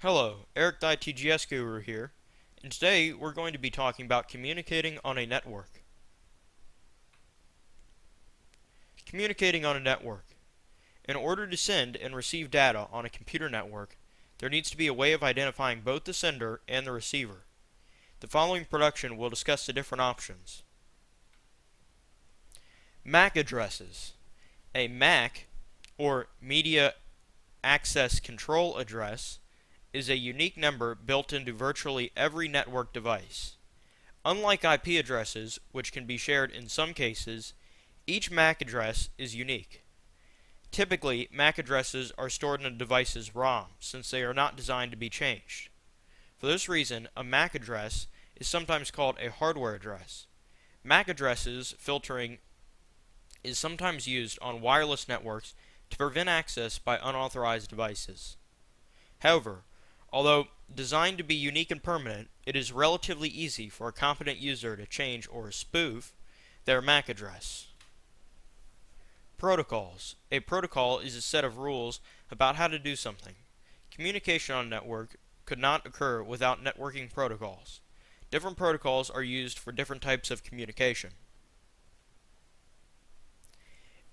Hello, Eric the ITGS Guru here, and today we're going to be talking about communicating on a network. Communicating on a network. In order to send and receive data on a computer network, there needs to be a way of identifying both the sender and the receiver. The following production will discuss the different options. MAC addresses. A MAC, or Media Access Control Address, is a unique number built into virtually every network device. Unlike IP addresses, which can be shared in some cases, each MAC address is unique. Typically, MAC addresses are stored in a device's ROM, since they are not designed to be changed. For this reason, a MAC address is sometimes called a hardware address. MAC addresses filtering is sometimes used on wireless networks to prevent access by unauthorized devices. However, although designed to be unique and permanent, it is relatively easy for a competent user to change or spoof their MAC address. Protocols. A protocol is a set of rules about how to do something. Communication on a network could not occur without networking protocols. Different protocols are used for different types of communication.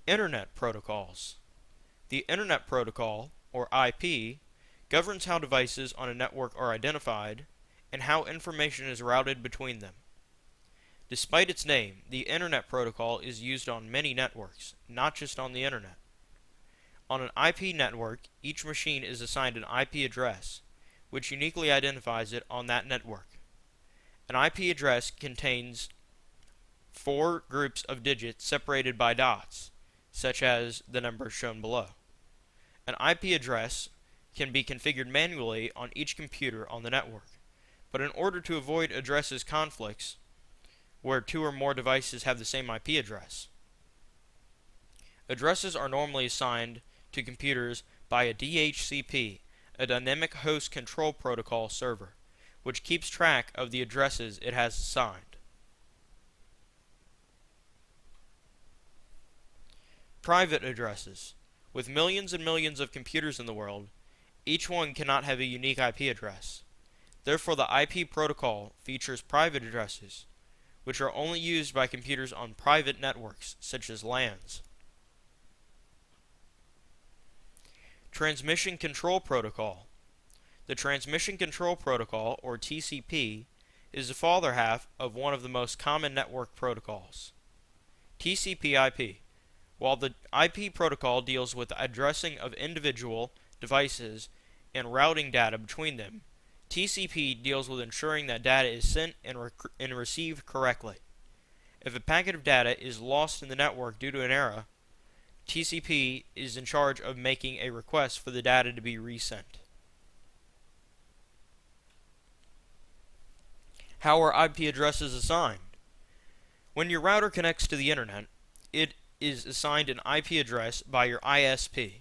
Internet protocols. The Internet Protocol, or IP, governs how devices on a network are identified and how information is routed between them. Despite its name, the Internet Protocol is used on many networks, not just on the Internet. On an IP network, each machine is assigned an IP address, which uniquely identifies it on that network. An IP address contains 4 groups of digits separated by dots, such as the number shown below. An IP address can be configured manually on each computer on the network, but in order to avoid addresses conflicts where 2 or more devices have the same IP address, addresses are normally assigned to computers by a DHCP, a Dynamic Host Control Protocol server, which keeps track of the addresses it has assigned. Private addresses. With millions and millions of computers in the world, each one cannot have a unique IP address. Therefore, the IP protocol features private addresses, which are only used by computers on private networks, such as LANs. Transmission Control Protocol. The Transmission Control Protocol, or TCP, is the father half of one of the most common network protocols, TCP/IP. While the IP protocol deals with the addressing of individual devices and routing data between them, TCP deals with ensuring that data is sent and received correctly. If a packet of data is lost in the network due to an error, TCP is in charge of making a request for the data to be resent. How are IP addresses assigned? When your router connects to the Internet, it is assigned an IP address by your ISP.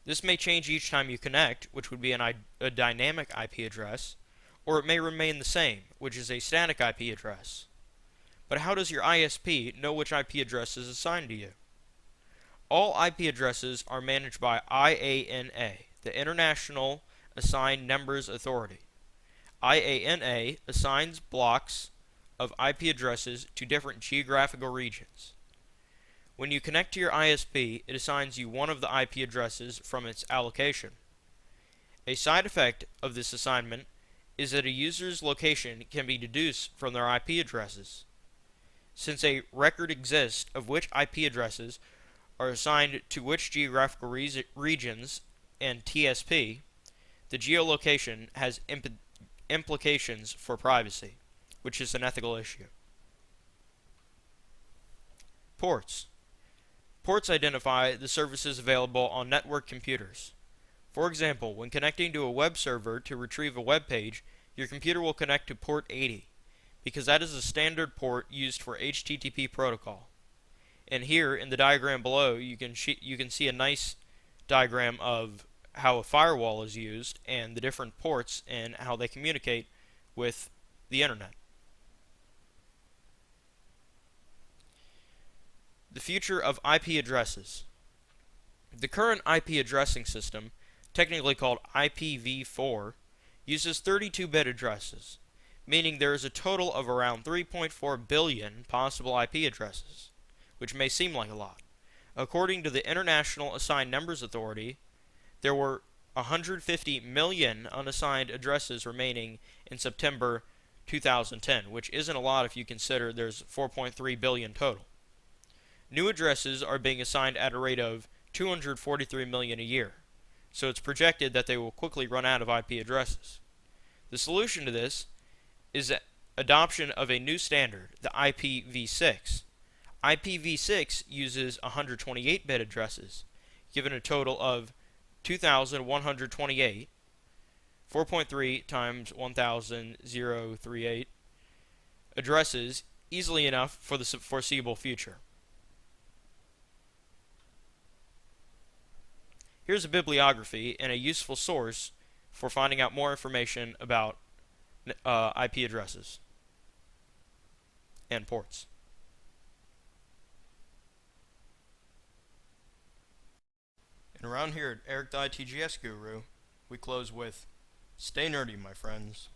This may change each time you connect, which would be a dynamic IP address, or it may remain the same, which is a static IP address. But how does your ISP know which IP address is assigned to you? All IP addresses are managed by IANA, the International Assigned Numbers Authority. IANA assigns blocks of IP addresses to different geographical regions. When you connect to your ISP, it assigns you one of the IP addresses from its allocation. A side effect of this assignment is that a user's location can be deduced from their IP addresses. Since a record exists of which IP addresses are assigned to which geographical regions and TSP, the geolocation has implications for privacy, which is an ethical issue. Ports. Ports identify the services available on network computers. For example, when connecting to a web server to retrieve a web page, your computer will connect to port 80, because that is a standard port used for HTTP protocol. And here in the diagram below, you can see a nice diagram of how a firewall is used and the different ports and how they communicate with the Internet. The future of IP addresses. The current IP addressing system technically called IPv4, uses 32-bit addresses, meaning there is a total of around 3.4 billion possible IP addresses, which may seem like a lot. According to the International Assigned Numbers Authority, there were 150 million unassigned addresses remaining in September 2010, which isn't a lot if you consider there's 4.3 billion total. New addresses are being assigned at a rate of 243 million a year, so it's projected that they will quickly run out of IP addresses. The solution to this is adoption of a new standard, the IPv6. IPv6 uses 128-bit addresses, given a total of 2,128, 4.3 times 1,038 addresses, easily enough for the foreseeable future. Here's a bibliography and a useful source for finding out more information about IP addresses and ports. And around here at Eric the ITGS Guru, we close with, stay nerdy, my friends.